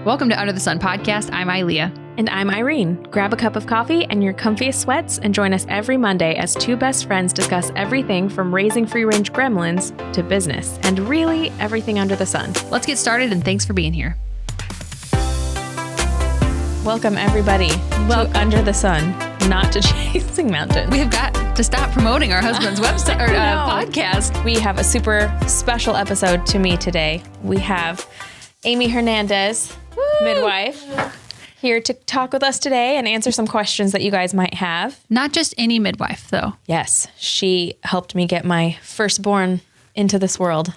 Welcome to Under the Sun podcast. I'm Ilea. And I'm Irene. Grab a cup of coffee and your comfiest sweats and join us every Monday as two best friends discuss everything from raising free-range gremlins to business and really everything under the sun. Let's get started, and thanks for being here. Welcome, everybody, to Under the Sun, not to Chasing Mountains. We have got to stop promoting our husband's website or podcast. We have a super special episode to me today. We have Amie Hernandez, midwife, here to talk with us today and answer some questions that you guys might have. Not just any midwife, though. Yes, she helped me get my firstborn into this world.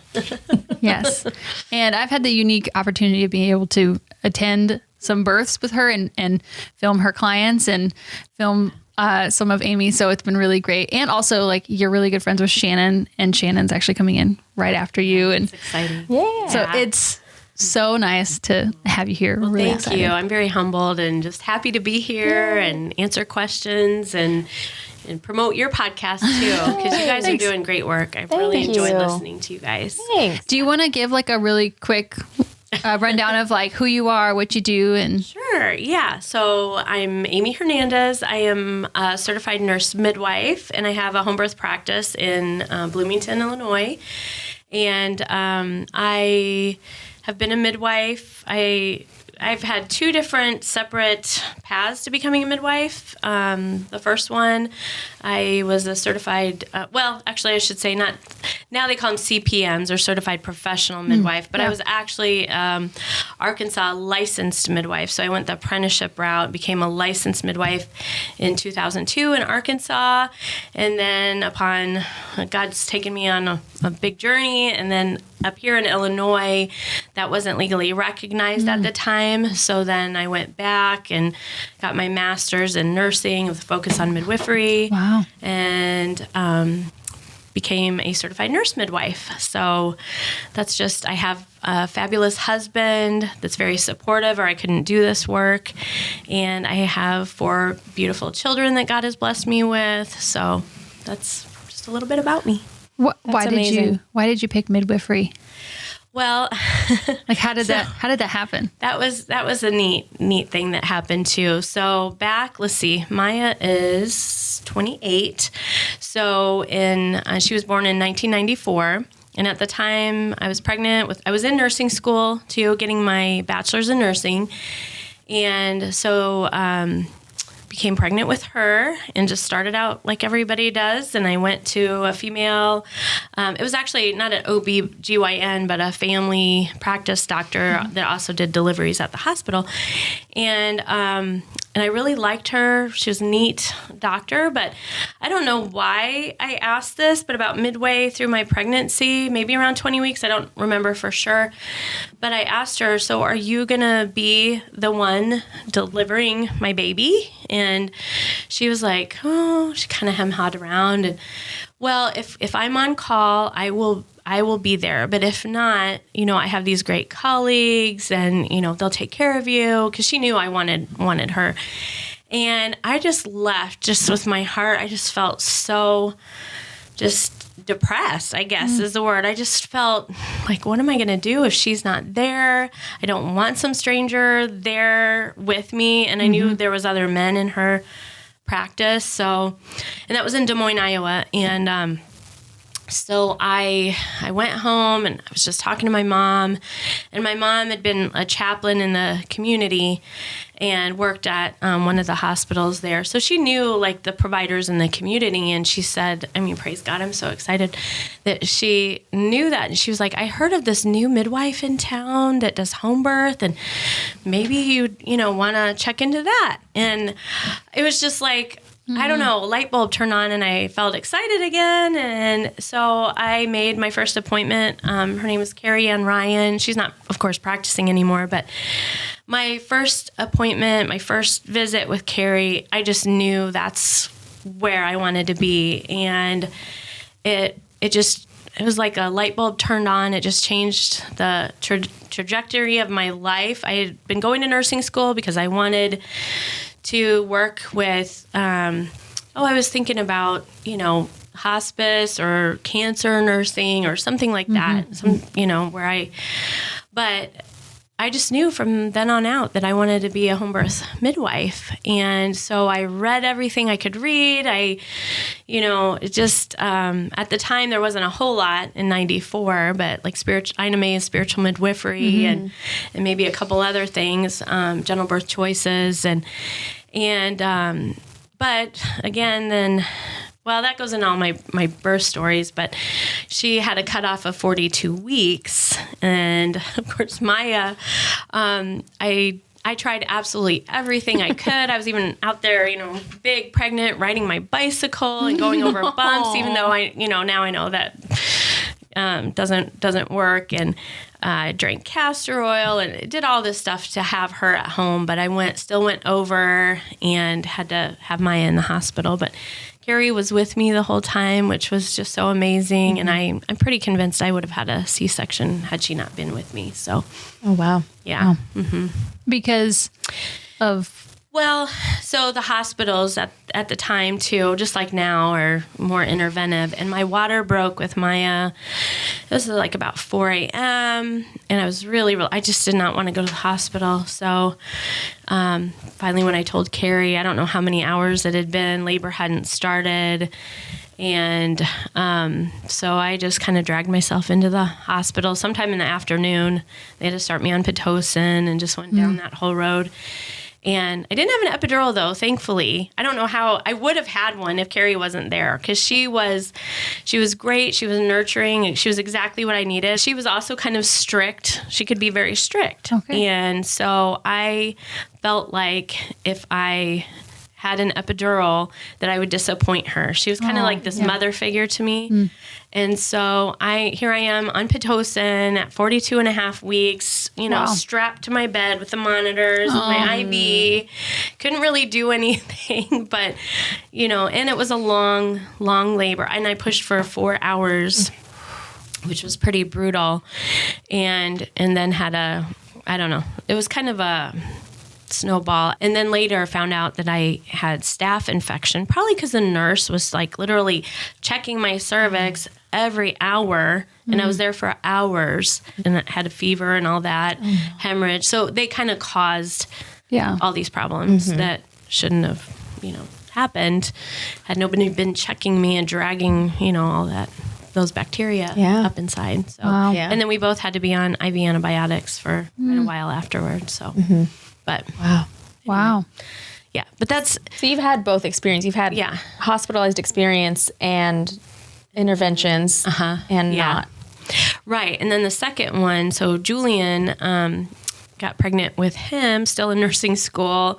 Yes. And I've had the unique opportunity of being able to attend some births with her and film her clients and film some of Amie. So it's been really great. And also, like, you're really good friends with Shannon, and Shannon's actually coming in right after you. And it's exciting. Yeah. So it's so nice to have you here. Well, really thank excited. you. I'm very humbled and just happy to be here and answer questions and promote your podcast too, because you guys are doing great work. I've really enjoyed listening to you guys. Thanks. Do you want to give like a really quick rundown of like who you are, what you do? And Sure. Yeah. So I'm Amie Hernandez. I am a certified nurse midwife, and I have a home birth practice in Bloomington, Illinois. And I have been a midwife. I've had two different separate paths to becoming a midwife. The first one, I was a certified, actually I should say not, now they call them CPMs or certified professional midwife, but I was actually Arkansas licensed midwife. So I went the apprenticeship route, became a licensed midwife in 2002 in Arkansas. And then upon God's taken me on a big journey, and then up here in Illinois, that wasn't legally recognized at the time. So then I went back and got my master's in nursing with a focus on midwifery. Wow. And became a certified nurse midwife. So that's just, I have a fabulous husband that's very supportive, or I couldn't do this work. And I have 4 beautiful children that God has blessed me with. So that's just a little bit about me. Why did you pick midwifery? Well, like how did that happen? That was a neat thing that happened too. So back, let's see, Maya is 28. So she was born in 1994. And at the time I was pregnant I was in nursing school too, getting my bachelor's in nursing. And so, became pregnant with her and just started out like everybody does. And I went to a female, it was actually not an OB-GYN, but a family practice doctor that also did deliveries at the hospital. And I really liked her. She was a neat doctor, but I don't know why I asked this, but about midway through my pregnancy, maybe around 20 weeks, I don't remember for sure, but I asked her, so are you going to be the one delivering my baby? And she was like, oh, she kind of hem-hawed around. And well, if I'm on call, I will be there. But if not, I have these great colleagues and, they'll take care of you, because she knew I wanted her. And I just left just with my heart. I just felt so just depressed, I guess is the word. I just felt like, what am I going to do if she's not there? I don't want some stranger there with me. And I knew there was other men in her practice. So, and that was in Des Moines, Iowa. And, so I went home and I was just talking to my mom, and my mom had been a chaplain in the community and worked at one of the hospitals there. So she knew like the providers in the community, and she said, praise God, I'm so excited that she knew that. And she was like, I heard of this new midwife in town that does home birth, and maybe you'd, want to check into that. And it was just like, I don't know, a light bulb turned on and I felt excited again. And so I made my first appointment. Her name is Carrie Ann Ryan. She's not, of course, practicing anymore, but my first appointment, my first visit with Carrie, I just knew that's where I wanted to be. And it was like a light bulb turned on. It just changed the trajectory of my life. I had been going to nursing school because I wanted to work with, I was thinking about, hospice or cancer nursing or something like that. But I just knew from then on out that I wanted to be a home birth midwife. And so I read everything I could read. At the time there wasn't a whole lot in 94, but like INMA is spiritual midwifery and maybe a couple other things, gentle birth choices. But again, then, well, that goes in all my birth stories, but she had a cutoff of 42 weeks. And of course, Maya, I tried absolutely everything I could. I was even out there, big, pregnant, riding my bicycle and going over bumps, even though now I know that doesn't work. And I drank castor oil and did all this stuff to have her at home. But I still went over and had to have Maya in the hospital. But Carrie was with me the whole time, which was just so amazing. And I'm pretty convinced I would have had a C-section had she not been with me. So, oh, wow. Yeah. Wow. Because of... Well, so the hospitals at the time, too, just like now, are more interventive. And my water broke with Maya. It was like about 4 a.m. And I was I just did not want to go to the hospital. So finally, when I told Carrie, I don't know how many hours it had been, labor hadn't started. And so I just kind of dragged myself into the hospital sometime in the afternoon. They had to start me on Pitocin and just went down that whole road. And I didn't have an epidural, though, thankfully. I don't know how I would have had one if Carrie wasn't there, because she was great. She was nurturing. She was exactly what I needed. She was also kind of strict. She could be very strict. Okay. And so I felt like if I had an epidural that I would disappoint her. She was kind of like this mother figure to me. And so here I am on Pitocin at 42 and a half weeks, strapped to my bed with the monitors, with my IV. Couldn't really do anything, but, and it was a long, long labor. And I pushed for 4 hours, which was pretty brutal. And then had it was kind of a snowball. And then later found out that I had staph infection, probably because the nurse was like literally checking my cervix every hour. And I was there for hours and I had a fever and all that, hemorrhage. So they kind of caused all these problems that shouldn't have, happened had nobody been checking me and dragging, all those bacteria up inside. So, and then we both had to be on IV antibiotics for quite a while afterwards. So, but wow. Yeah. But that's, so you've had both experience. You've had hospitalized experience and interventions and not. Right. And then the second one, so Julian, got pregnant with him still in nursing school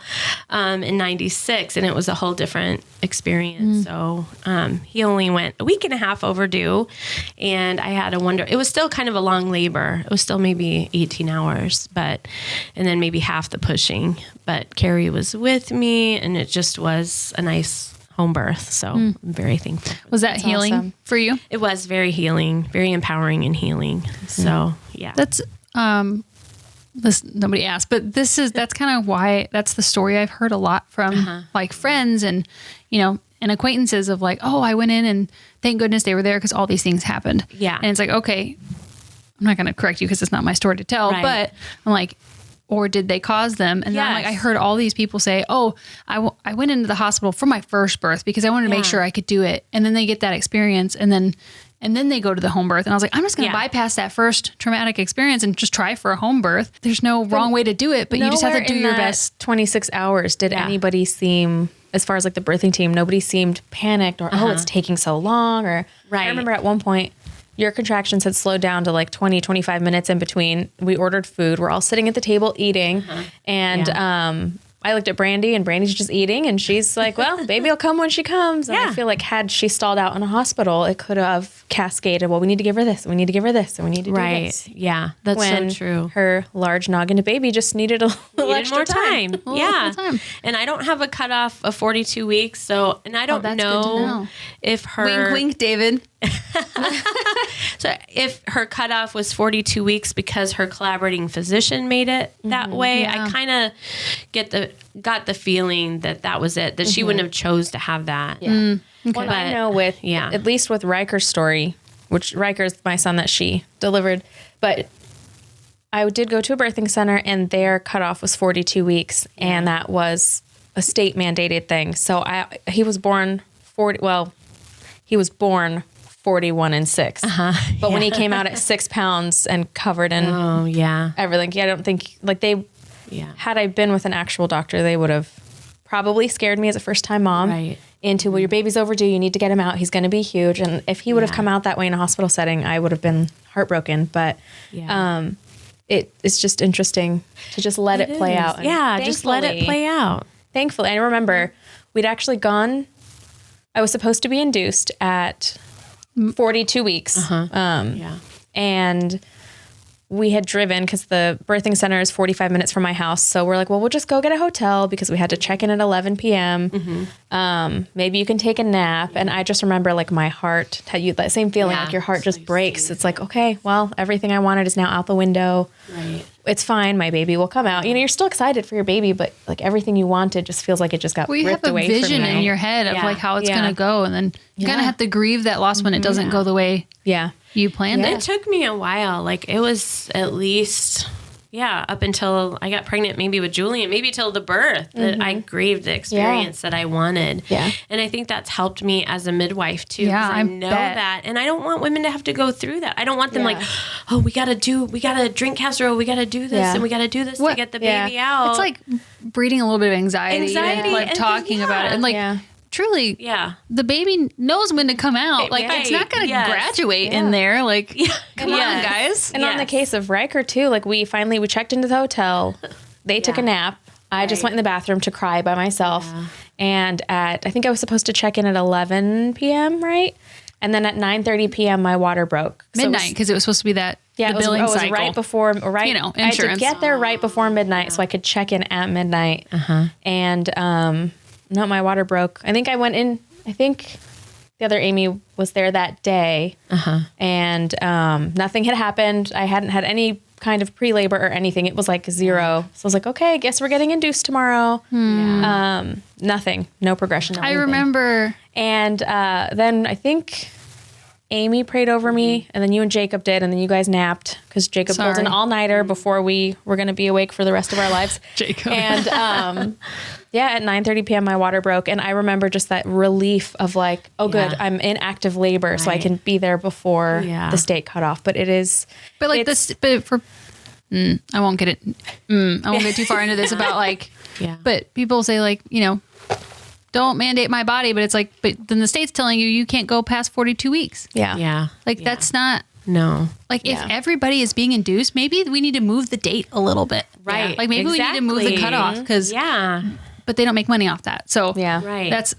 in 96, and it was a whole different experience. So he only went a week and a half overdue, and I had it was still kind of a long labor. It was still maybe 18 hours, and then maybe half the pushing. But Carrie was with me, and it just was a nice home birth. So I'm very thankful. Was that healing for you? It was very healing, very empowering and healing. So that's nobody asked, but that's kind of why that's the story I've heard a lot from like friends and, and acquaintances of like, oh, I went in and thank goodness they were there because all these things happened. Yeah. And it's like, okay, I'm not going to correct you because it's not my story to tell, but I'm like, or did they cause them? And then I'm like, I heard all these people say, oh, I went into the hospital for my first birth because I wanted to make sure I could do it. And then they get that experience and then they go to the home birth. And I was like, I'm just going to bypass that first traumatic experience and just try for a home birth. There's no wrong way to do it, but you just have to do your best. 26 hours. Did anybody seem, as far as like the birthing team, nobody seemed panicked or, oh, it's taking so long? Or I remember at one point, your contractions had slowed down to like 20, 25 minutes in between. We ordered food. We're all sitting at the table eating. And I looked at Brandy, and Brandy's just eating, and she's like, well, baby will come when she comes. And I feel like had she stalled out in a hospital, it could have cascaded. Well, we need to give her this, and we need to give her this, and we need to do this. Yeah, that's so true. Her large noggin to baby just needed a little extra more time. And I don't have a cutoff of 42 weeks, so, and I don't know if her... Wink, wink, David. So if her cutoff was 42 weeks because her collaborating physician made it that way, I kind of got the feeling that was it, that she wouldn't have chose to have that. Okay. Well, I know with, at least with Riker's story, which Riker's my son that she delivered, but I did go to a birthing center, and their cutoff was 42 weeks, and that was a state mandated thing. So he was born 41 and 6. But when he came out at 6 pounds and covered in everything, I don't think had I been with an actual doctor, they would have probably scared me as a first time mom into, well, your baby's overdue. You need to get him out. He's going to be huge. And if he would have come out that way in a hospital setting, I would have been heartbroken. But, it's just interesting to just let it play out. And just let it play out. Thankfully, I remember we'd actually gone, I was supposed to be induced at 42 weeks. And we had driven because the birthing center is 45 minutes from my house. So we're like, well, we'll just go get a hotel because we had to check in at 11 p.m. Maybe you can take a nap. And I just remember like my heart, that same feeling, like your heart just breaks. It's like, okay, well, everything I wanted is now out the window. It's fine. My baby will come out. You're still excited for your baby, but like everything you wanted just feels like it just got ripped away from you. You have a vision in your head of like how it's going to go. And then you kind of have to grieve that loss when it doesn't go the way you planned it. It took me a while. Like it was at least, up until I got pregnant, maybe with Julian, maybe till the birth, that I grieved the experience that I wanted. And I think that's helped me as a midwife too. Yeah, I know that. And I don't want women to have to go through that. I don't want them like, oh, we got to drink castor oil. We got to do this and we got to do this to get the baby out. It's like breeding a little bit of anxiety and like and talking about it. And like, truly, the baby knows when to come out. Like, it's not going to graduate in there. Like, come on, guys. And on the case of Riker, too, like, we checked into the hotel. They took a nap. I just went in the bathroom to cry by myself. And I think I was supposed to check in at 11 p.m., right? And then at 9:30 p.m., my water broke. Midnight, because it was supposed to be that the billing cycle. It was right before, insurance. I had to get there right before midnight so I could check in at midnight. And, no, my water broke. I think I went in, the other Amie was there that day and nothing had happened. I hadn't had any kind of pre-labor or anything. It was like 0. So I was like, okay, I guess we're getting induced tomorrow. Nothing, no progression. I remember. And then I think Amie prayed over me, and then you and Jacob did, and then you guys napped because Jacob pulled an all-nighter before we were going to be awake for the rest of our lives. Jacob. And at 9:30 p.m. my water broke, and I remember just that relief of like, oh, good, I'm in active labor, so I can be there before the state cut off. But it is, but like this, but for I won't get it. I won't get too far into this about like, but people say like, don't mandate my body, but it's like, but then the state's telling you can't go past 42 weeks. Like that's not. No. Like if everybody is being induced, maybe we need to move the date a little bit. Right. Like maybe we need to move the cutoff because but they don't make money off that. So that's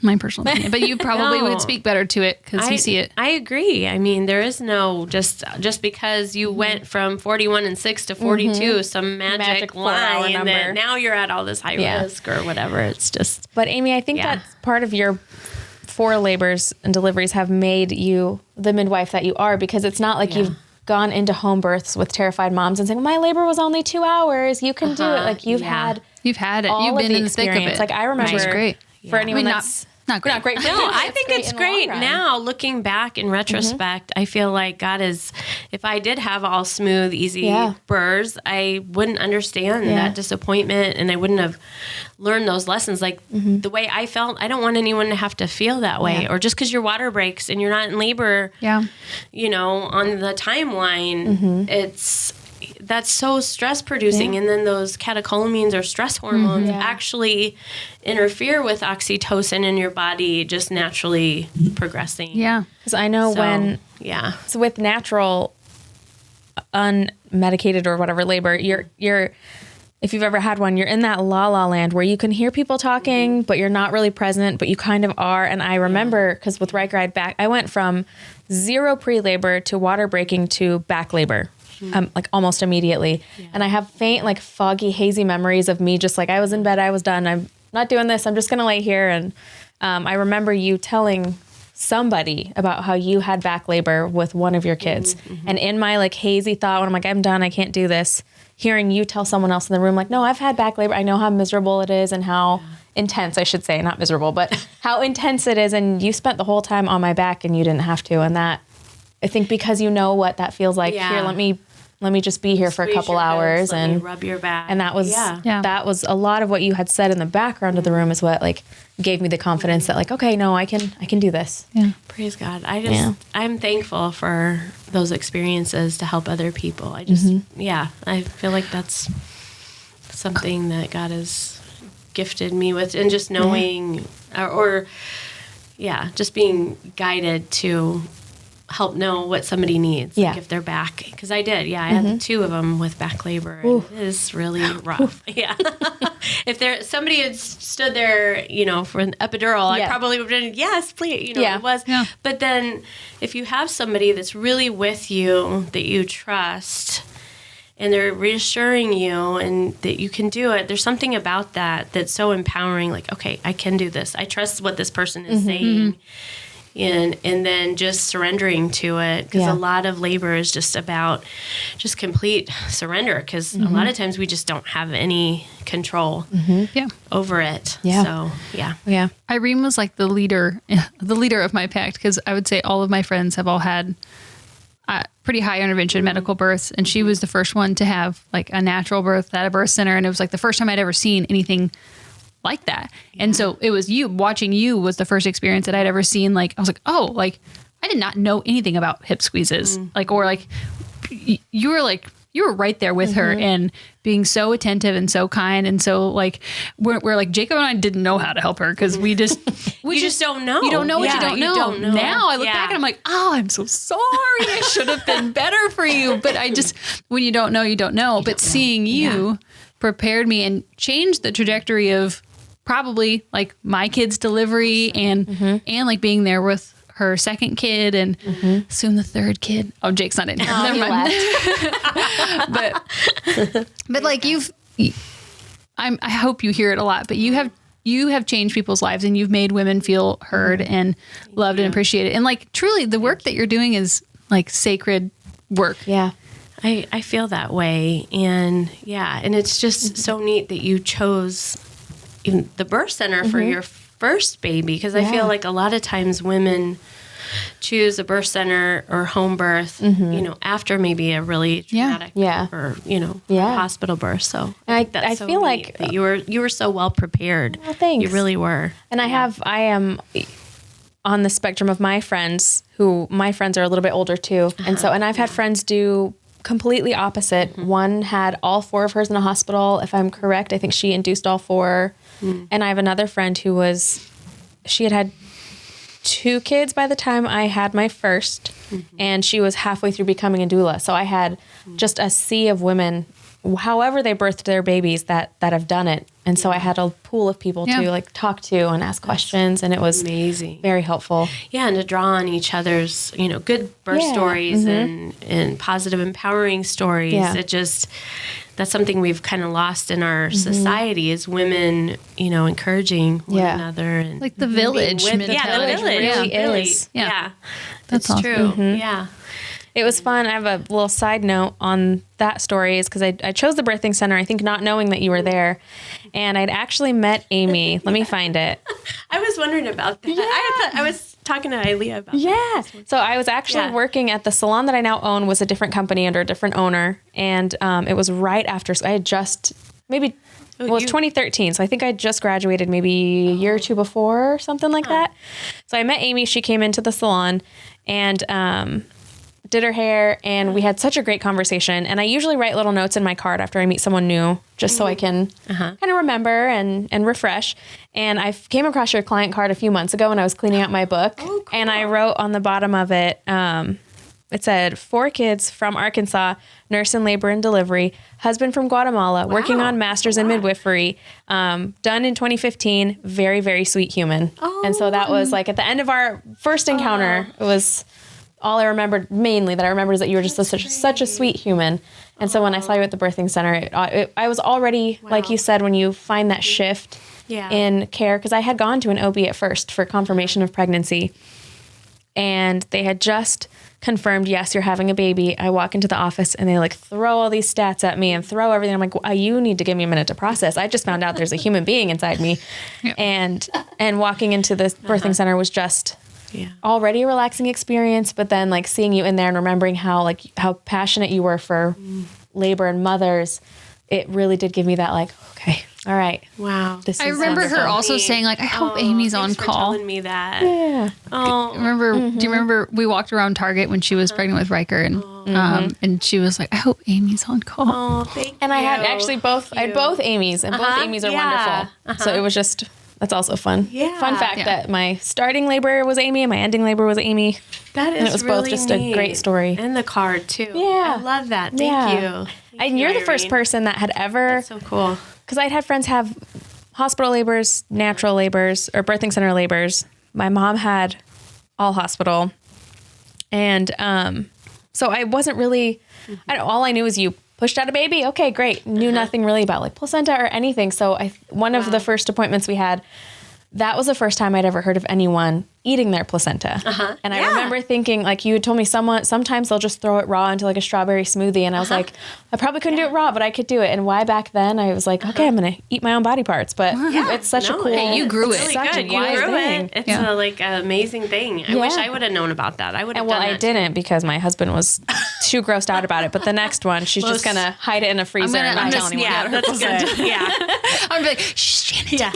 my personal opinion. But you probably would speak better to it because you see it. I agree. I mean, there is no just because you went from 41 and 6 to 42, some magic line number. that now you're at all this high risk or whatever. It's just. But Amie, I think that's part of your 4 labors and deliveries have made you the midwife that you are, because it's not like you've gone into home births with terrified moms and saying, my labor was only 2 hours. You can do it. Like you've had it. You've been in the thick of it. Like I remember, which is great. For anyone that's not great. No, I think it's great now. Looking back in retrospect, I feel like God is. If I did have all smooth, easy burrs, I wouldn't understand that disappointment, and I wouldn't have learned those lessons. Like the way I felt, I don't want anyone to have to feel that way. Or just because your water breaks and you're not in labor, on the timeline, that's so stress producing. And then those catecholamines or stress hormones actually interfere with oxytocin in your body just naturally progressing. Because I know so with natural unmedicated or whatever labor, you're if you've ever had one, you're in that la la land where you can hear people talking, but you're not really present, but you kind of are. And I remember, because with Riker, I went from 0 pre-labor to water breaking to back labor. Like almost immediately. And I have faint, like foggy, hazy memories of me just like, I was in bed, I was done, I'm not doing this, I'm just going to lay here. And I remember you telling somebody about how you had back labor with one of your kids. And in my like hazy thought, when I'm like, I'm done, I can't do this, hearing you tell someone else in the room, like, no, I've had back labor. I know how miserable it is and how intense, I should say, not miserable, but how intense it is. And you spent the whole time on my back and you didn't have to. And that, I think because you know what that feels like, here, let me let me just be here for a Squeeze couple your hours hips, let me and rub your back. And that was Yeah. that was a lot of what you had said in the background of the room is what like gave me the confidence that like, okay, no, I can do this. Yeah. Praise God. I'm thankful for those experiences to help other people. I feel like that's something that God has gifted me with, and just knowing just being guided to help know what somebody needs, like if they're back. Because I did, I had 2 of them with back labor, and it is really rough. If somebody had stood there, for an epidural, I probably would have been, yes, please, it was. Yeah. But then if you have somebody that's really with you, that you trust, and they're reassuring you and that you can do it, there's something about that that's so empowering, like, okay, I can do this. I trust what this person is saying. And then just surrendering to it, because a lot of labor is just about just complete surrender, because a lot of times we just don't have any control over it. So Irene was like the leader of my pact, because I would say all of my friends have all had pretty high intervention medical births, and she was the first one to have like a natural birth at a birth center, and it was like the first time I'd ever seen anything like that. And so it was watching you was the first experience that I'd ever seen. Like, I was like, oh, like I did not know anything about hip squeezes. Like, or like you were right there with her and being so attentive and so kind. And so like, we're like, Jacob and I didn't know how to help her, because we just don't know. You don't know what you don't know. Now I look back and I'm like, oh, I'm so sorry. I should have been better for you. But when you don't know, you don't know. But seeing you prepared me and changed the trajectory of probably like my kid's delivery and like being there with her second kid and soon the third kid. Oh, Jake's not in here. Never mind. but like I hope you hear it a lot, but you have changed people's lives, and you've made women feel heard and loved and appreciated. And like truly the work that you're doing is like sacred work. Yeah. I feel that way. And and it's just so neat that you chose even the birth center for your first baby, because I feel like a lot of times women choose a birth center or home birth, after maybe a really traumatic or hospital birth. So and I feel like that you were so well prepared. Well, thanks. You really were. And I am on the spectrum of my friends, who my friends are a little bit older too, and I've had friends do completely opposite. One had all 4 of hers in a hospital, if I'm correct. I think she induced all 4. And I have another friend who she had 2 kids by the time I had my first, and she was halfway through becoming a doula. So I had just a sea of women, however they birthed their babies, that have done it. And so I had a pool of people to like talk to and ask questions, and it was amazing, very helpful. Yeah, and to draw on each other's, good birth stories and positive, empowering stories. Yeah. That's something we've kind of lost in our society, is women, encouraging one another, and like the village mentality. The village really is. Yeah, that's awesome. true. Yeah. It was fun. I have a little side note on that story, is because I chose the birthing center, I think not knowing that you were there. And I'd actually met Amie. Let me find it. I was wondering about that. Yeah. I was talking to Ilea about that. So I was actually working at the salon that I now own, was a different company under a different owner. And it was right after, so I had just it was 2013. So I think I just graduated maybe a year or 2 before, or something like that. So I met Amie. She came into the salon and did her hair, and we had such a great conversation. And I usually write little notes in my card after I meet someone new, just so I can kind of remember and refresh. And I came across your client card a few months ago when I was cleaning out my book. Oh, cool. And I wrote on the bottom of it, it said, 4 kids from Arkansas, nurse in labor and delivery, husband from Guatemala, working on master's in midwifery, done in 2015, very, very sweet human. Oh. And so that was like at the end of our first encounter, it was all I remembered, mainly that I remembered, is that you were just such a sweet human. And so when I saw you at the birthing center, I was already, like you said, when you find that shift in care, because I had gone to an OB at first for confirmation of pregnancy, and they had just confirmed, yes, you're having a baby. I walk into the office and they like throw all these stats at me and throw everything. I'm like, well, you need to give me a minute to process. I just found out there's a human being inside me. And walking into this birthing center was just already a relaxing experience, but then like seeing you in there and remembering how passionate you were for labor and mothers, it really did give me that like, okay, all right. Wow. I remember her also saying like, I hope Amie's on call. Thanks for telling me that. Yeah. Oh. Do you remember we walked around Target when she was pregnant with Riker and she was like, I hope Amie's on call. Oh, thank you. And I had actually I had both Amy's, and both Amy's are wonderful. So it was just, that's also fun. Yeah. Fun fact that my starting labor was Amie and my ending labor was Amy. That is and it was really both just neat. a great story. And the card too. Yeah. I love that. Thank you. And you're the first Irene. person that had ever, That's so cool. because I'd had friends have hospital labors, natural labors, or birthing center labors. My mom had all hospital. And so I wasn't really, all I knew was you pushed out a baby. Okay, great. Knew nothing really about like placenta or anything. So one of the first appointments we had, that was the first time I'd ever heard of anyone eating their placenta. And I remember thinking, like, you had told me sometimes they'll just throw it raw into like a strawberry smoothie. And I was like, I probably couldn't do it raw, but I could do it. And why back then I was like, okay, I'm going to eat my own body parts. But it's such a cool, Hey, you grew it. Really such good. a You wise grew thing. it. It's a, like an amazing thing. I wish I would have known about that. I would have And well, done I that. didn't because my husband was too grossed out about it. But the next one, she's just going to hide it in a freezer and not tell anyone. Yeah, that's good. Yeah. I'm gonna be like, shh, Shannon, Yeah.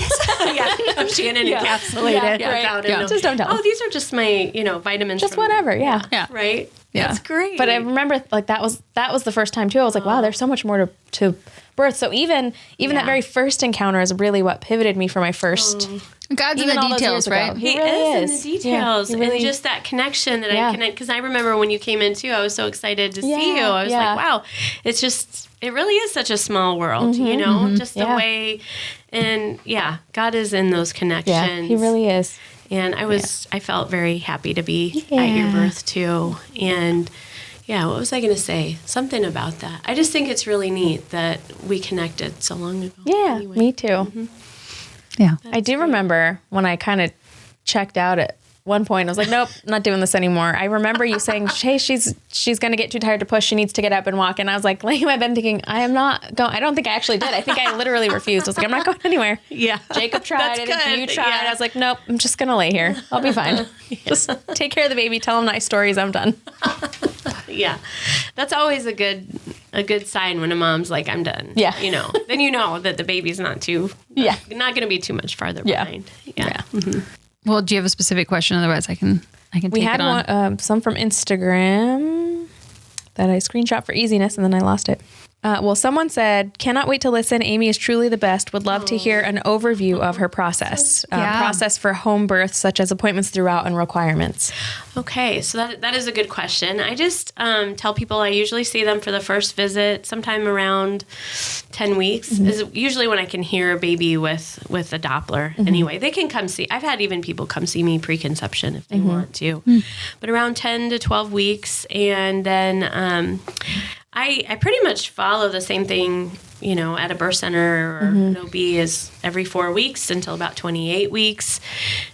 Yeah. Shannon encapsulated. Right. Yeah. Just don't tell. Oh, these are just my, vitamins. Just from- whatever. Yeah. Right? Yeah. That's great. But I remember like that was the first time too. I was like, wow, there's so much more to birth. So even that very first encounter is really what pivoted me for my first. God's in Even the all those details, years ago. right? He really is in the details. Yeah, he really- and just that connection that Yeah. I connect. Because I remember when you came in too, I was so excited to see you. I was yeah. like, wow, it's just, it really is such a small world, just the Yeah. way. And God is in those connections. Yeah, he really is. And I felt very happy to be at your birth too. And what was I going to say? Something about that. I just think it's really neat that we connected so long ago. Yeah, Anyway. me too. Yeah. I do remember when I kind of checked out at one point. I was like, nope, not doing this anymore. I remember you saying, hey, she's going to get too tired to push. She needs to get up and walk. And I was like, laying in my bed thinking, I am not going. I don't think I actually did. I think I literally refused. I was like, I'm not going anywhere. Yeah. Jacob tried. That's I think you good. tried. Yeah. I was like, nope, I'm just going to lay here. I'll be fine. Just take care of the baby. Tell him nice stories. I'm done. Yeah. That's always a good sign when a mom's like, I'm done. Yeah. Then you know that the baby's not going to be too much farther behind. Yeah. Well, do you have a specific question? Otherwise, I can We take had it on. one, some from Instagram that I screenshot for easiness and then I lost it. Someone said, cannot wait to listen. Amie is truly the best. Would love to hear an overview of her process. Process for home birth, such as appointments throughout and requirements. Okay, so that is a good question. I just tell people I usually see them for the first visit sometime around 10 weeks is usually when I can hear a baby with a Doppler. Anyway, they can come see. I've had even people come see me preconception if they want to. But around 10 to 12 weeks. And then I pretty much follow the same thing, at a birth center or an OB is every 4 weeks until about 28 weeks,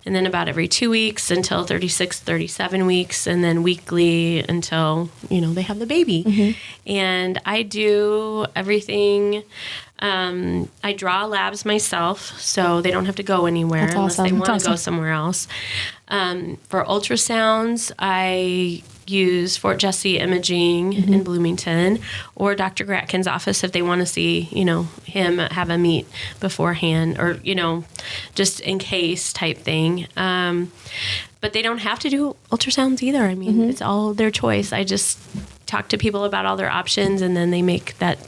and then about every 2 weeks until 36, 37 weeks, and then weekly until, they have the baby. And I do everything. I draw labs myself, so they don't have to go anywhere unless they want to go somewhere else. For ultrasounds, I use Fort Jesse Imaging in Bloomington or Dr. Gratkin's office if they want to see, him have a meet beforehand or, just in case type thing. But they don't have to do ultrasounds either. I mean, it's all their choice. I just talk to people about all their options and then they make that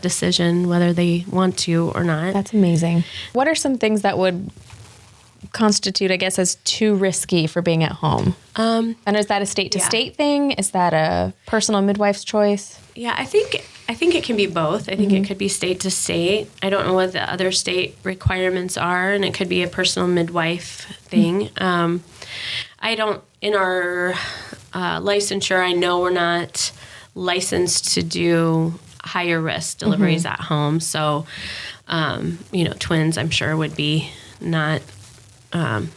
decision whether they want to or not. That's amazing. What are some things that would constitute, I guess, as too risky for being at home? And is that a state-to-state thing? Is that a personal midwife's choice? Yeah, I think it can be both. I think it could be state to state. I don't know what the other state requirements are, and it could be a personal midwife thing. I don't, in our licensure, I know we're not licensed to do higher risk deliveries at home. So, twins, I'm sure, would be not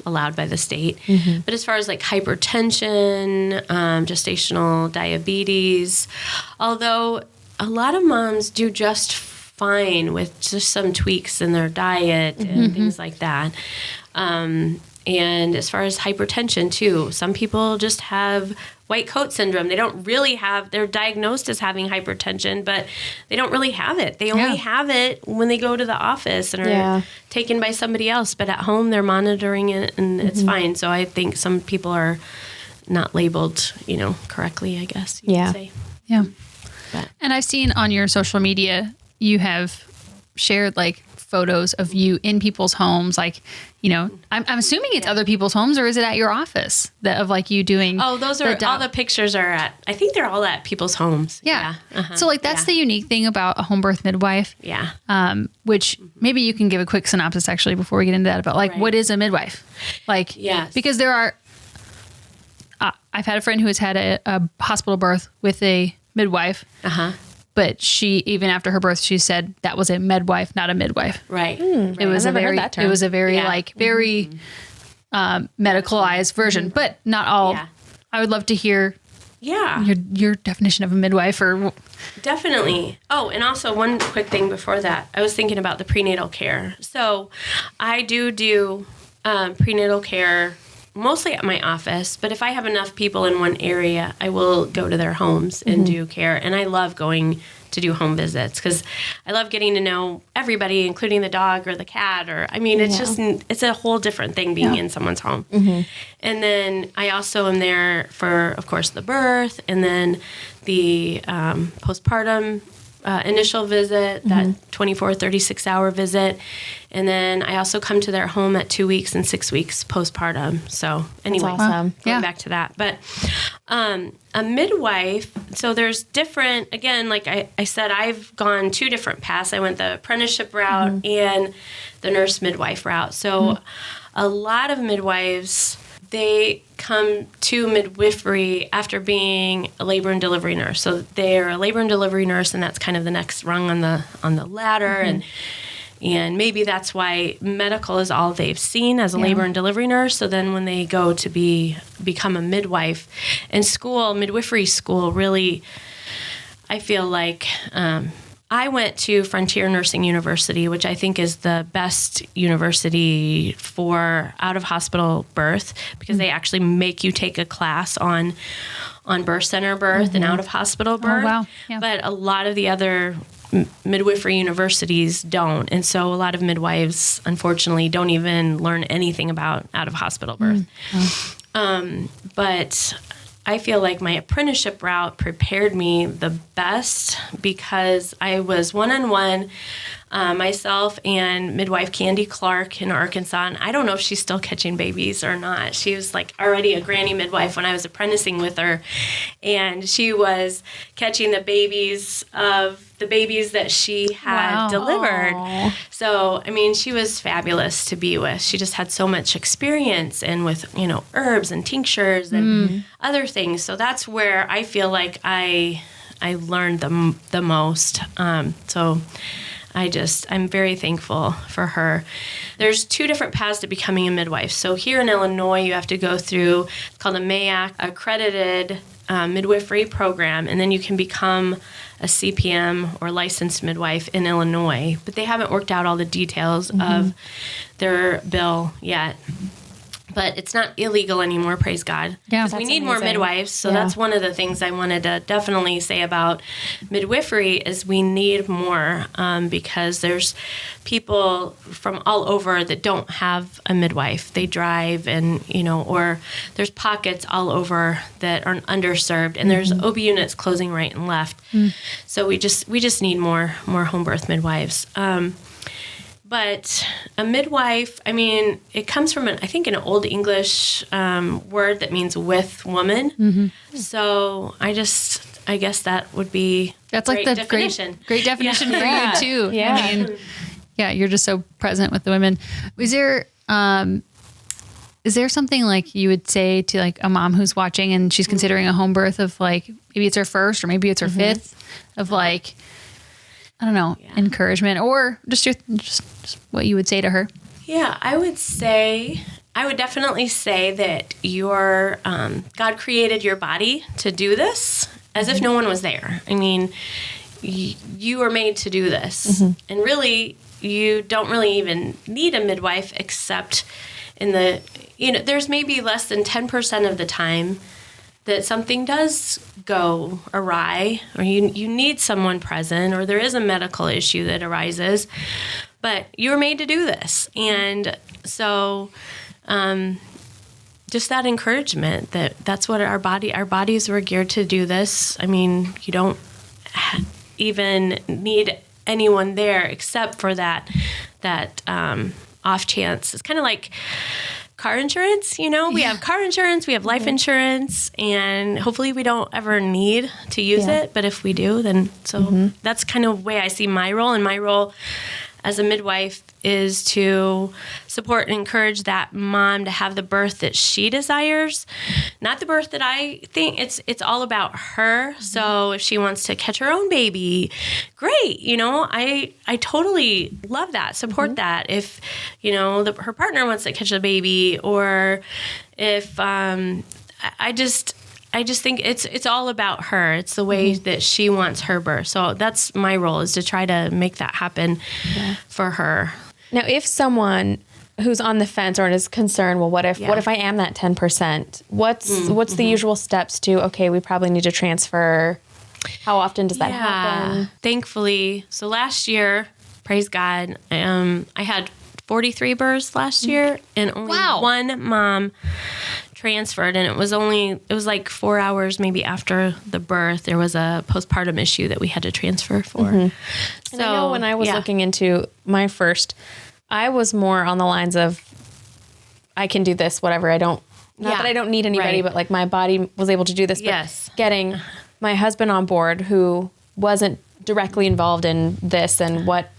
allowed by the state. But as far as like hypertension, gestational diabetes, although a lot of moms do just fine with just some tweaks in their diet and things like that. And as far as hypertension too, some people just have white coat syndrome. They don't really they're diagnosed as having hypertension, but they don't really have it. They only have it when they go to the office and are taken by somebody else. But at home, they're monitoring it and it's fine. So I think some people are not labeled, correctly, I guess you could say. Yeah. And I've seen on your social media, you have shared like photos of you in people's homes. Like, I'm assuming it's other people's homes, or is it at your office of like you doing? Oh, those are all the pictures I think they're all at people's homes. Yeah. So like, that's the unique thing about a home birth midwife. Yeah. Which maybe you can give a quick synopsis actually before we get into that about like, what is a midwife? Like, because there are, I've had a friend who has had a hospital birth with a midwife. But she, even after her birth, she said that was a midwife, not a midwife. Right. It was a very very medicalized version, but not all. Yeah. I would love to hear your definition of a midwife or. Definitely. Oh, and also one quick thing before that, I was thinking about the prenatal care. So I do prenatal care mostly at my office, but if I have enough people in one area, I will go to their homes and do care. And I love going to do home visits because I love getting to know everybody, including the dog or the cat. It's a whole different thing being in someone's home. And then I also am there for, of course, the birth and then the postpartum initial visit, that 24, 36-hour visit. And then I also come to their home at 2 weeks and 6 weeks postpartum. So anyway, awesome. Going back to that. But a midwife, so there's different, again, like I said, I've gone 2 different paths. I went the apprenticeship route and the nurse midwife route. So a lot of midwives, they come to midwifery after being a labor and delivery nurse. So they're a labor and delivery nurse, and that's kind of the next rung on the ladder. And maybe that's why medical is all they've seen as a labor and delivery nurse. So then when they go to become a midwife in school, midwifery school, really, I feel like I went to Frontier Nursing University, which I think is the best university for out-of-hospital birth because they actually make you take a class on birth center birth and out-of-hospital birth. Oh, wow. Yeah. But a lot of the other midwifery universities don't. And so a lot of midwives, unfortunately, don't even learn anything about out-of-hospital birth. But I feel like my apprenticeship route prepared me the best because I was one-on-one, myself and midwife Candy Clark in Arkansas. And I don't know if she's still catching babies or not. She was like already a granny midwife when I was apprenticing with her. And she was catching the babies that she had delivered. Aww. So, I mean, she was fabulous to be with. She just had so much experience and with, herbs and tinctures and other things. So that's where I feel like I learned the most. So I'm very thankful for her. There's 2 different paths to becoming a midwife. So here in Illinois, you have to go through, it's called a MAAC accredited midwifery program, and then you can become a CPM or licensed midwife in Illinois. But they haven't worked out all the details of their bill yet. But it's not illegal anymore, praise God. Yeah, because we need more midwives. So that's one of the things I wanted to definitely say about midwifery is we need more because there's people from all over that don't have a midwife. They drive and, or there's pockets all over that are underserved. And there's OB units closing right and left. So we just need more home birth midwives. But a midwife, I mean, it comes from, I think, an Old English word that means with woman. So I guess that would be that's like the definition. Great definition for you, too. Yeah. I mean, you're just so present with the women. Is there something like you would say to like a mom who's watching and she's considering a home birth of like, maybe it's her first or maybe it's her fifth of like, I don't know, encouragement or just what you would say to her? Yeah, I would definitely say that God created your body to do this as if no one was there. I mean, you were made to do this. And really, you don't really even need a midwife except there's maybe less than 10% of the time that something does go awry, or you need someone present, or there is a medical issue that arises, but you were made to do this. And so just that encouragement that's what our bodies were geared to do this. I mean, you don't even need anyone there except for that off chance. It's kind of like car insurance, we have car insurance, we have life insurance, and hopefully we don't ever need to use it. But if we do, then that's kind of the way I see my role. And my role as a midwife is to support and encourage that mom to have the birth that she desires, not the birth that I think. It's all about her. So if she wants to catch her own baby, great. I totally love that, support that. If, her partner wants to catch a baby, or if I just think it's all about her. It's the way that she wants her birth. So that's my role, is to try to make that happen for her. Now, if someone who's on the fence or is concerned, well, what if I am that 10%? What's the usual steps to, okay, we probably need to transfer? How often does that happen? Thankfully. So last year, praise God, I had 43 births last year, and only one mom transferred, and it was like 4 hours maybe after the birth. There was a postpartum issue that we had to transfer for. So and I know when I was looking into my first, I was more on the lines of, I can do this, whatever. Not that I don't need anybody, but like my body was able to do this. But getting my husband on board, who wasn't directly involved in this, and what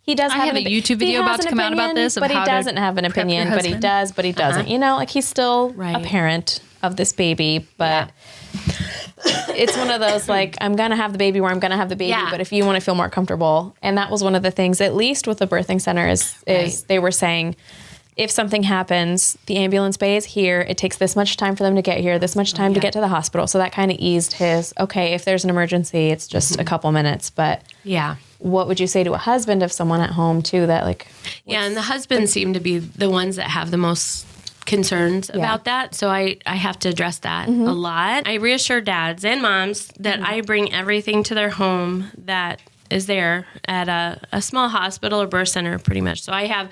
he does have a YouTube video about to come out about this, but he doesn't have an opinion, but he does, but he doesn't. Like he's still a parent of this baby, but it's one of those, like, I'm going to have the baby where I'm going to have the baby, but if you want to feel more comfortable. And that was one of the things, at least with the birthing center, is they were saying, if something happens, the ambulance bay is here. It takes this much time for them to get here, this much time to get to the hospital. So that kind of eased his, okay, if there's an emergency, it's just a couple minutes. But what would you say to a husband of someone at home too that like... and the husbands seem to be the ones that have the most concerns about that. So I have to address that a lot. I reassure dads and moms that I bring everything to their home that is there at a small hospital or birth center, pretty much. So I have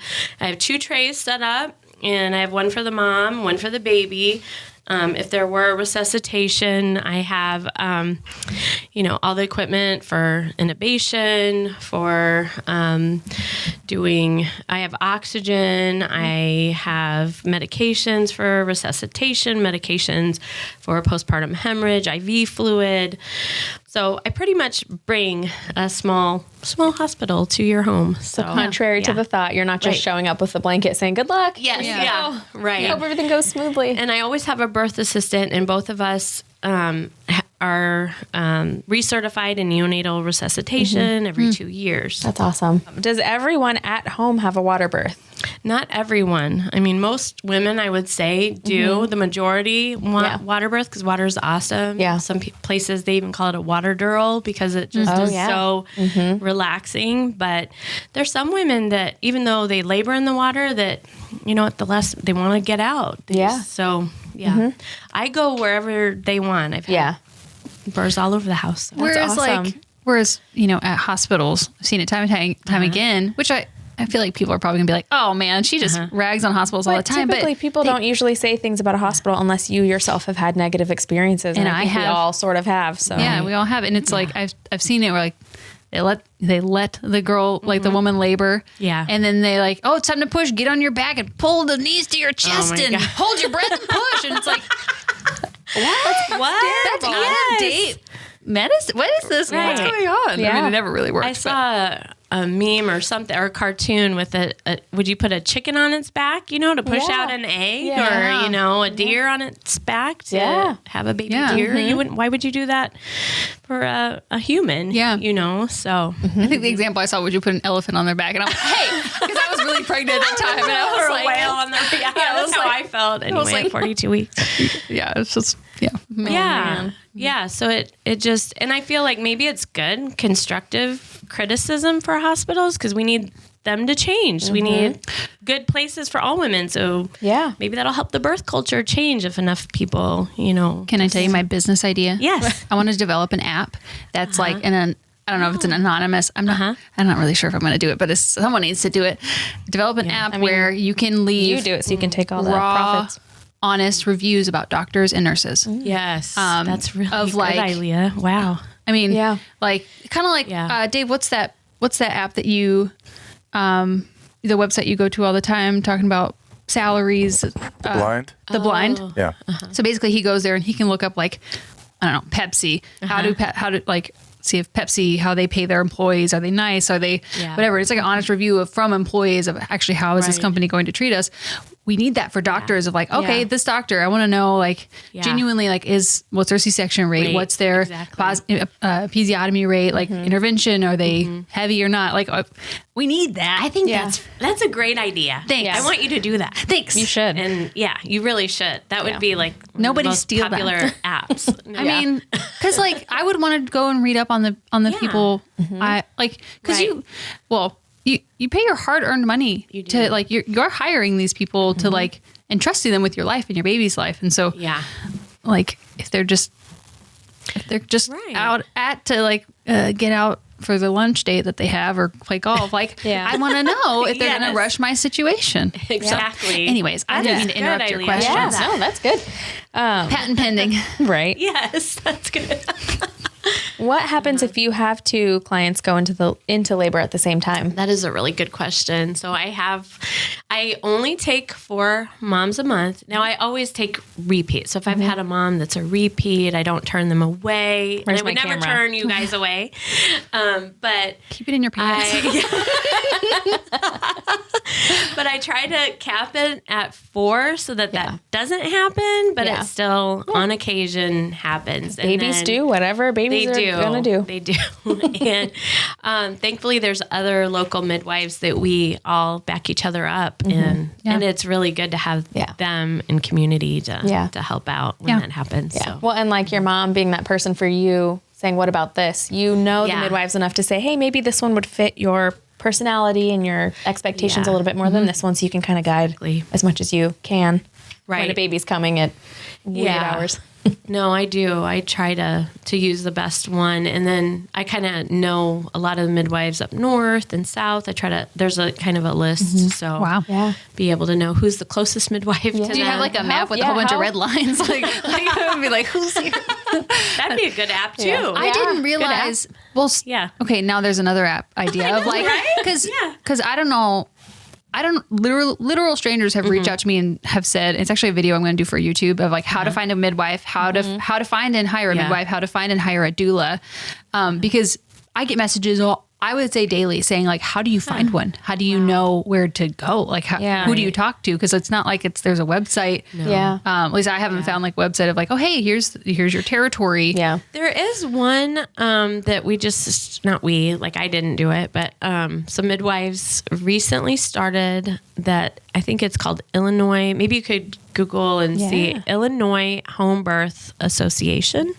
2 trays set up, and I have one for the mom, one for the baby. If there were resuscitation, I have, all the equipment for intubation, for I have oxygen, I have medications for resuscitation, medications for postpartum hemorrhage, IV fluid. So I pretty much bring a small hospital to your home. So contrary to the thought, you're not just showing up with a blanket saying, good luck. Yes. Yeah. Right. I hope everything goes smoothly. And I always have a birth assistant, and both of us are recertified in neonatal resuscitation every 2 years. That's awesome. Does everyone at home have a water birth? Not everyone. I mean, most women, I would say, do. The majority want water birth because water is awesome. Yeah. Some places, they even call it a water dural because it just is so relaxing. But there's some women that, even though they labor in the water, that, at the last, they want to get out. So, I go wherever they want. I've had births all over the house. So. Whereas, at hospitals, I've seen it time and time again, which I feel like people are probably going to be like, oh, man, she just rags on hospitals all the time. Typically, people don't usually say things about a hospital unless you yourself have had negative experiences. And I think we all sort of have. So yeah, we all have. And it's like, I've seen it where like they let the girl, like the woman, labor. Yeah. And then they like, oh, it's time to push. Get on your back and pull the knees to your chest and hold your breath and push. And it's like, what? That's out-of-date medicine? What is this? Right. What's going on? Yeah. I mean, it never really works. I saw a meme or something, or a cartoon with would you put a chicken on its back, to push out an egg, or, a deer on its back to have a baby deer? You wouldn't, why would you do that for a human? So. I think the example I saw was you put an elephant on their back, and I'm like, hey, because I was really pregnant at the time, and I was like, a whale on their back. That's how I felt anyway at 42 weeks. It's just, man. Yeah, so it just, and I feel like maybe it's good, constructive criticism for hospitals, because we need them to change. We need good places for all women. So maybe that'll help the birth culture change if enough people, Can I tell you my business idea? Yes. I want to develop an app that's like I don't know if it's an anonymous. I'm not really sure if I'm going to do it, but someone needs to do it. Develop an app where you can leave. You do it so you can take all the raw, profits. honest reviews about doctors and nurses. Yes. That's really of good like, idea. Wow. I mean, like kind of like Dave, what's that app that you, the website you go to all the time talking about salaries? Blind? The Blind. Yeah. So basically he goes there and he can look up like, I don't know, Pepsi. How do like see if Pepsi, how they pay their employees. Are they nice? Are they whatever? It's like an honest review from employees of actually how is this company going to treat us? We need that for doctors of like, okay, this doctor, I want to know like genuinely like what's their C-section rate? What's their episiotomy rate? Like intervention? Are they heavy or not? Like we need that. I think that's a great idea. Thanks. I want you to do that. Thanks. You should. And you really should. That would be like Nobody one of the most steal that. popular apps. I mean, because like I would want to go and read up on the people. I like because you pay your hard-earned money to like you're hiring these people to like entrusting them with your life and your baby's life, and so like if they're just out to like get out for the lunch date that they have or play golf, like I want to know if they're going to rush my situation. Exactly. So, anyways, I didn't mean to interrupt your question. Yeah, no, that's good. Patent pending, right? Yes, that's good. What happens if you have two clients go into labor at the same time? That is a really good question. So I only take 4 moms a month. Now I always take repeats. So if I've had a mom that's a repeat, I don't turn them away. Where's and I would my never camera? turn you guys away. But keep it in your pants. but I try to cap it at 4 so that doesn't happen, but it still on occasion happens. And Babies do whatever babies are going to do. They do. And thankfully there's other local midwives that we all back each other up and it's really good to have them in community to help out when that happens. Yeah. So. Well, and like your mom being that person for you saying, what about this? The midwives enough to say, hey, maybe this one would fit your personality and your expectations a little bit more than this one, so you can kind of guide as much as you can when a baby's coming at weird hours. No, I do. I try to use the best one. And then I kind of know a lot of the midwives up north and south. There's a kind of a list. So be able to know who's the closest midwife to them. Do you have like a map with a whole bunch of red lines? Like I would be like, who's here? That'd be a good app too. Yeah. I didn't realize. Well, okay, now there's another app idea of like, because I don't know. Literal strangers have reached out to me and have said, it's actually a video I'm going to do for YouTube of like how to find a midwife, how to find and hire a midwife, how to find and hire a doula. Because I get messages I would say daily saying like, how do you find one? How do you know where to go? Like, who do you talk to? Because it's not like there's a website. No. Yeah. At least I haven't found like a website of like, oh, hey, here's your territory. Yeah. There is one that I didn't do it, but some midwives recently started that I think it's called Illinois. Maybe you could Google and see Illinois Home Birth Association.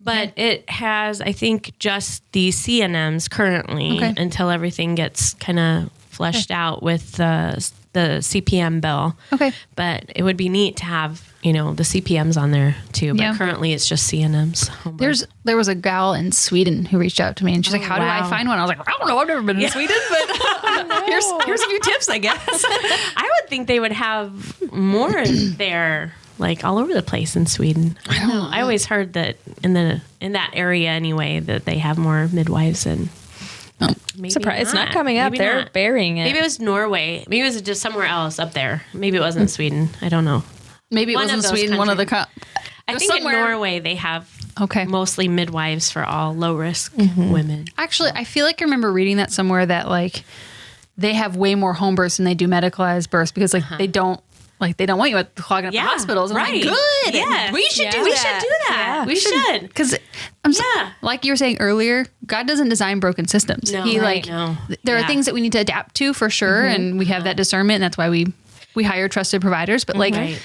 But it has, I think, just the CNMs currently until everything gets kind of fleshed out with the CPM bill. Okay. But it would be neat to have, the CPMs on there too. But currently it's just CNMs. There was a gal in Sweden who reached out to me and she's like, how do I find one? I was like, I don't know. I've never been in Sweden, but here's a few tips, I guess. I would think they would have more there. Like all over the place in Sweden. I don't know. I always heard that in that area anyway that they have more midwives and surprise! It's not coming up. They're burying it. Maybe it was Norway. Maybe it was just somewhere else up there. Maybe it wasn't Sweden. I don't know. Maybe it wasn't Sweden. One of the I think in Norway they have mostly midwives for all low risk women. Actually, I feel like I remember reading that somewhere that like they have way more home births than they do medicalized births because like they don't want you clogging up the hospitals. I'm like, good. Yeah. We should do that. Yeah. We should. Because like you were saying earlier, God doesn't design broken systems. No, there are things that we need to adapt to for sure. And we have that discernment. And that's why we hire trusted providers. But like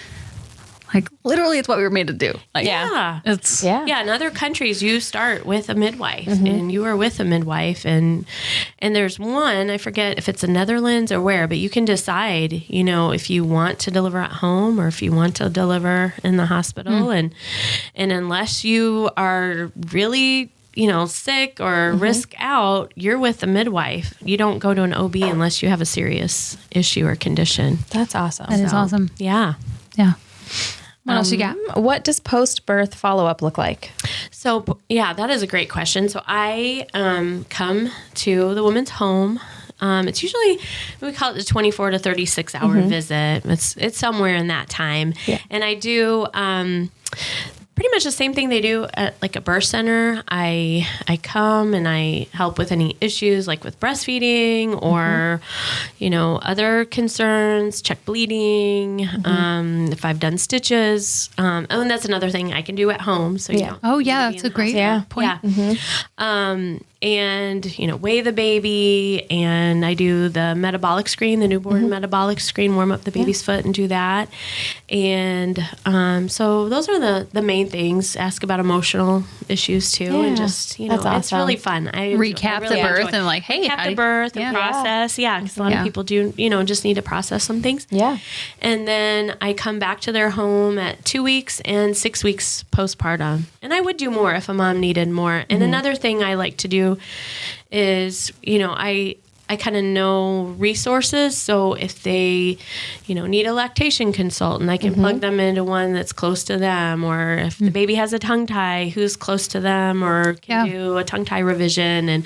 Like literally it's what we were made to do. Like, Yeah. it's, Yeah, in other countries, you start with a midwife, and you are with a midwife, and there's one, I forget if it's the Netherlands or where, but you can decide, if you want to deliver at home or if you want to deliver in the hospital, and unless you are really sick or risk out, you're with a midwife. You don't go to an OB unless you have a serious issue or condition. That's awesome. that is awesome. Yeah. Yeah. What else you got? What does post-birth follow-up look like? So, yeah, that is a great question. So I come to the woman's home. It's usually, we call it the 24 to 36 hour visit. It's somewhere in that time. Yeah. And I do pretty much the same thing they do at like a birth center. I come and I help with any issues like with breastfeeding or, other concerns, check bleeding, if I've done stitches. And that's another thing I can do at home. So, Oh yeah, that's a great point. Yeah. And, weigh the baby, and I do the metabolic screen, the newborn metabolic screen, warm up the baby's foot and do that. And so those are the main things. Ask about emotional issues too. And just, that's it's awesome. really fun. I Recap really the birth enjoy. and like, hey, Recap the birth and process. Yeah. Because a lot of people do, just need to process some things. Yeah. And then I come back to their home at 2 weeks and 6 weeks postpartum. And I would do more if a mom needed more. And another thing I like to do is, I kind of know resources. So if they, need a lactation consultant, I can plug them into one that's close to them. Or if the baby has a tongue tie, who's close to them or can do a tongue tie revision. And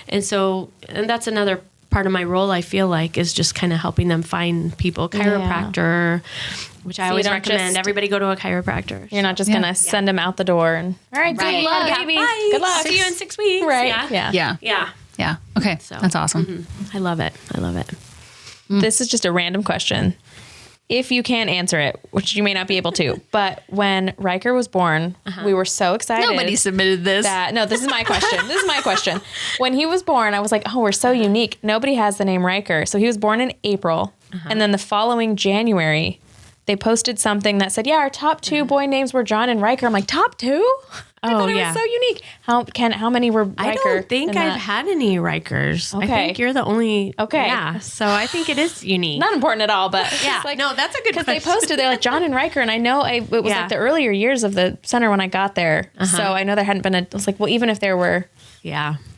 that's another part of my role, I feel like, is just kind of helping them find people, chiropractor, which I always recommend everybody go to a chiropractor. You're not just going to send them out the door and, all right, good luck, baby. Bye. Good luck. See you in 6 weeks. Right. Yeah. Okay. That's awesome. I love it. This is just a random question. If you can't answer it, which you may not be able to, but when Riker was born, we were so excited. Nobody submitted this. No, this is my question. When he was born, I was like, oh, we're so unique. Nobody has the name Riker. So he was born in April. And then the following January, they posted something that said, our top 2 boy names were John and Riker. I'm like, top 2? I thought it was so unique. How many were Riker? I don't think I've had any Rikers. Okay. I think you're the only. Okay. Yeah. So I think it is unique. Not important at all, but yeah. No, that's a good question. Because they posted, they're like John and Riker, and I know it was like the earlier years of the center when I got there. So I know there hadn't been I was like, well, even if there were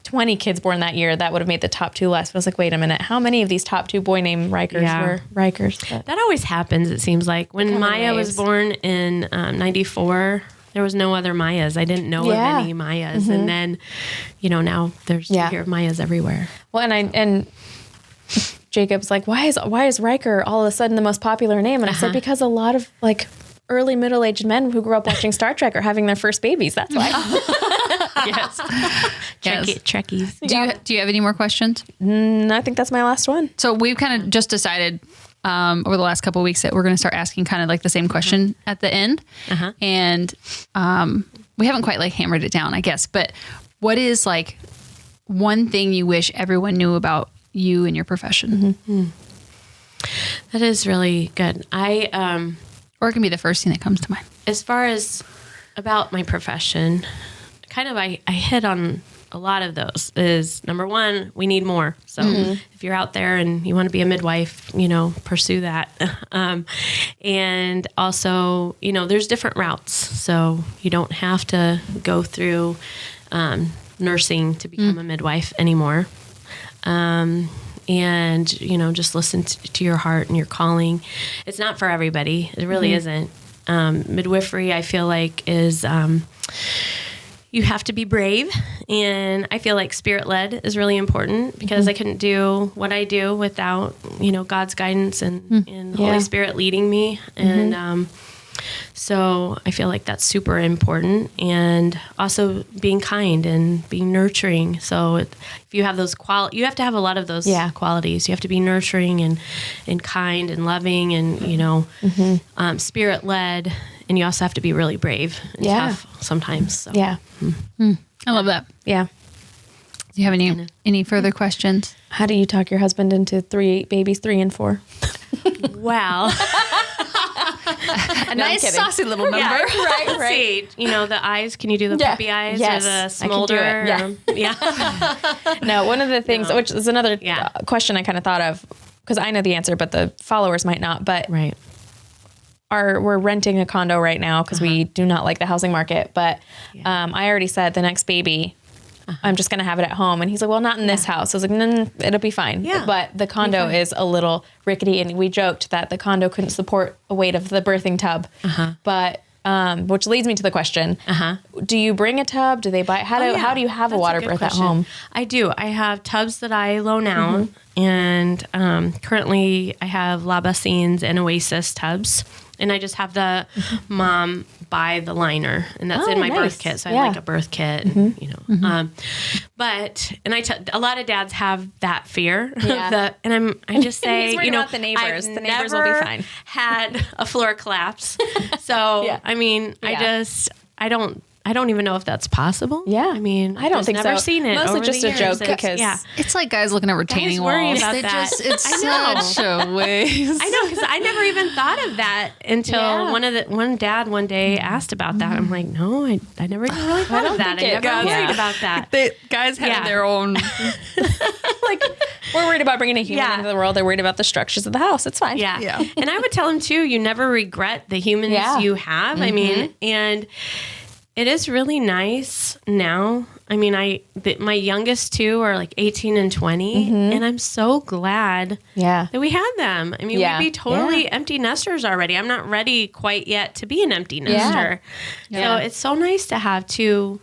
20 kids born that year, that would have made the top 2 list. But I was like, wait a minute, how many of these top 2 boy named Rikers were Rikers? But that always happens, it seems like. When Maya was born in 94, there was no other Mayas. I didn't know of any Mayas. And then, now there's you hear Mayas everywhere. Well, and Jacob's like, why is Riker all of a sudden the most popular name? And I said, because a lot of like early middle-aged men who grew up watching Star Trek are having their first babies. That's why. Yes. Trekkies. Do you have any more questions? I think that's my last one. So we've kind of just decided over the last couple of weeks that we're going to start asking kind of like the same question at the end. And we haven't quite like hammered it down, I guess. But what is like one thing you wish everyone knew about you and your profession? That is really good. Or it can be the first thing that comes to mind. As far as about my profession, kind of I hit on a lot of those. Is number one, we need more. So if you're out there and you want to be a midwife, pursue that. And also, there's different routes. So you don't have to go through nursing to become a midwife anymore. And, just listen to your heart and your calling. It's not for everybody. It really isn't. Midwifery, I feel like, is you have to be brave. And I feel like spirit-led is really important because I couldn't do what I do without, God's guidance and Holy Spirit leading me. And so I feel like that's super important. And also being kind and being nurturing. So if you have those you have to have a lot of those qualities. You have to be nurturing and kind and loving and, spirit-led. And you also have to be really brave and tough sometimes. So. Yeah. I love that. Yeah. Do you have any further questions? How do you talk your husband into 3 babies, 3 and 4? Well, A nice saucy little number. Yeah, right. See, the eyes. Can you do the puppy eyes Yes, or the I smolder? can do it. Yeah. No, one of the things, which is another Yeah. question I kind of thought of, because I know the answer, but the followers might not. But Right. we're renting a condo right now because we do not like the housing market. But I already said the next baby, I'm just going to have it at home. And he's like, well, not in this house. I was like, no, it'll be fine. Yeah. But the condo is a little rickety. And we joked that the condo couldn't support the weight of the birthing tub. But which leads me to the question. Do you bring a tub? Do they buy? How do you have a water birth at home? I do. I have tubs that I loan out. And currently I have La Bassines and Oasis tubs. And I just have the mom buy the liner, and that's in my birth kit. So I like a birth kit, but a lot of dads have that fear. And I just say, about the neighbors. I've the neighbors will be fine. Had a floor collapse. So I mean, I don't even know if that's possible. Yeah. I mean, I don't think never so. seen it. Mostly over just the a years. joke because It's like guys looking at retaining worried walls. about They that. it's such a waste. I know, because I never even thought of that until one dad one day asked about that. I'm like, no, I never even really thought of that. I never worried about that. The guys have their own. like we're worried about bringing a human into the world. They're worried about the structures of the house. It's fine. Yeah. And I would tell them too, you never regret the humans you have. I mean, and it is really nice now. I mean, my youngest two are like 18 and 20, and I'm so glad that we had them. I mean, we'd be totally empty nesters already. I'm not ready quite yet to be an empty nester. So it's so nice to have two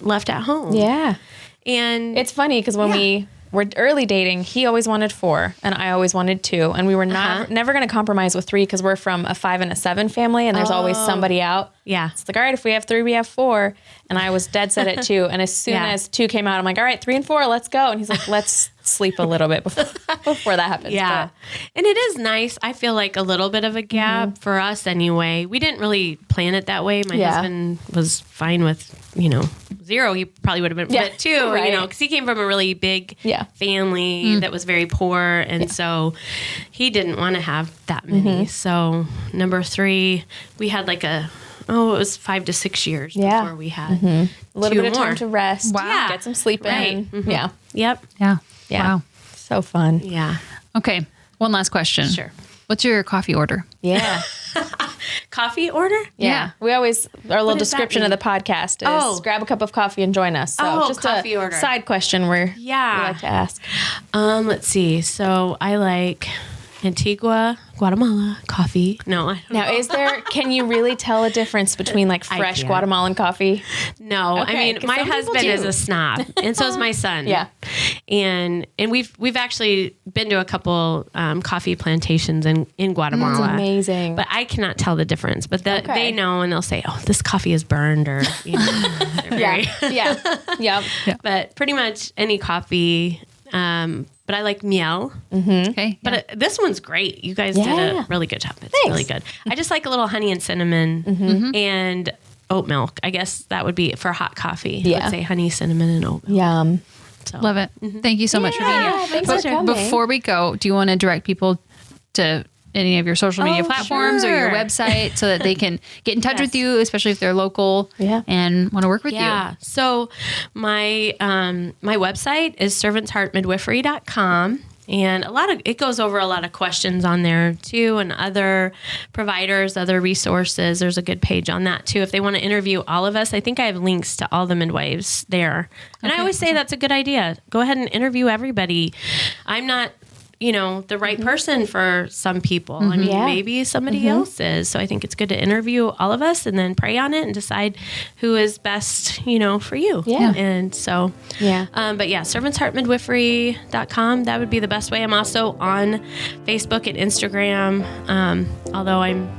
left at home. Yeah. And it's funny because when we were early dating, he always wanted 4 and I always wanted 2. And we were never going to compromise with 3 because we're from a 5 and a 7 family and there's always somebody out. Yeah. It's like, all right, if we have 3, we have 4. And I was dead set at 2. And as soon as 2 came out, I'm like, all right, 3 and 4, let's go. And he's like, let's sleep a little bit before that happens. Yeah. And it is nice. I feel like a little bit of a gap for us anyway. We didn't really plan it that way. My husband was fine with, 0. He probably would have been, but 2, because he came from a really big family that was very poor. And so he didn't want to have that many. So number 3, we had like it was 5 to 6 years before we had a little 2 bit of more. time to rest. Wow. Get some sleep in. Yeah. Yep. Yeah. Wow. So fun. Yeah. Okay. One last question. Sure. What's your coffee order? Yeah. Coffee order? Yeah. We always, our little does that description of mean? the podcast is grab a cup of coffee and join us. So just coffee a order. side question we like to ask. Let's see. So I like Antigua, Guatemala coffee. No, I don't know. Can you really tell a difference between like fresh can't. Guatemalan coffee? No, Okay, I mean, 'cause my some people husband do. is a snob, and so is my son. Yeah. And we've actually been to a couple coffee plantations in Guatemala. That's amazing. But I cannot tell the difference. But they know, and they'll say, "Oh, this coffee is burned," or they're very, Yeah. But pretty much any coffee. But I like miel. Okay. But this one's great. You guys did a really good job. It's really good. I just like a little honey and cinnamon and oat milk. I guess that would be for hot coffee. I would say honey, cinnamon, and oat milk. Yum. So. Love it. Thank you so much for being here. Thanks But for coming. before we go, do you want to direct people to any of your social media platforms or your website so that they can get in touch with you, especially if they're local and want to work with you? So my my website is servantsheartmidwifery.com. And it goes over a lot of questions on there too, and other providers, other resources. There's a good page on that too. If they want to interview all of us, I think I have links to all the midwives there. And I always say that's a good idea. Go ahead and interview everybody. I'm not, the right person for some people. I mean, maybe somebody else is. So I think it's good to interview all of us and then pray on it and decide who is best, for you. Yeah. And so, but servantsheartmidwifery.com, that would be the best way. I'm also on Facebook and Instagram. Although I'm,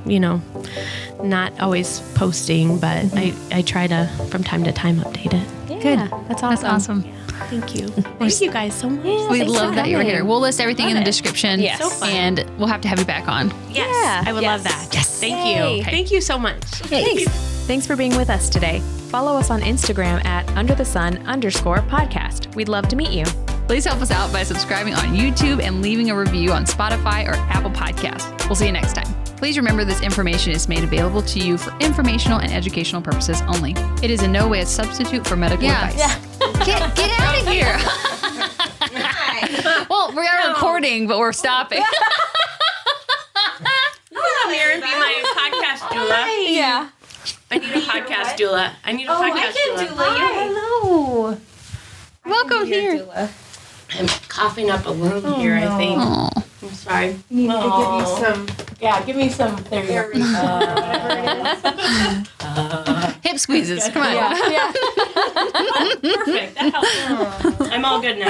not always posting, but I try to, from time to time, update it. Yeah. Good. That's awesome. That's awesome. Thank you. Thank you guys so much. We love that you were here. We'll list everything in the description. Yes. So fun. And we'll have to have you back on. Yes. Yeah. I would love that. Yes. Thank Yay. you. Okay. Thank you so much. Thanks. Thanks for being with us today. Follow us on Instagram at underthesun_podcast. We'd love to meet you. Please help us out by subscribing on YouTube and leaving a review on Spotify or Apple Podcasts. We'll see you next time. Please remember this information is made available to you for informational and educational purposes only. It is in no way a substitute for medical advice. Yeah. Get out of here. Well, we are recording, but we're stopping. Come here and be my podcast doula. Yeah. I need a podcast doula. I need a podcast doula. Hello. Welcome here. I'm coughing up a lung here, I think. Oh. I'm sorry. You need to give you some. Yeah, give me some. There you go. Whatever it is. Hip squeezes. Come on. Yeah. Perfect. That helps. I'm all good now.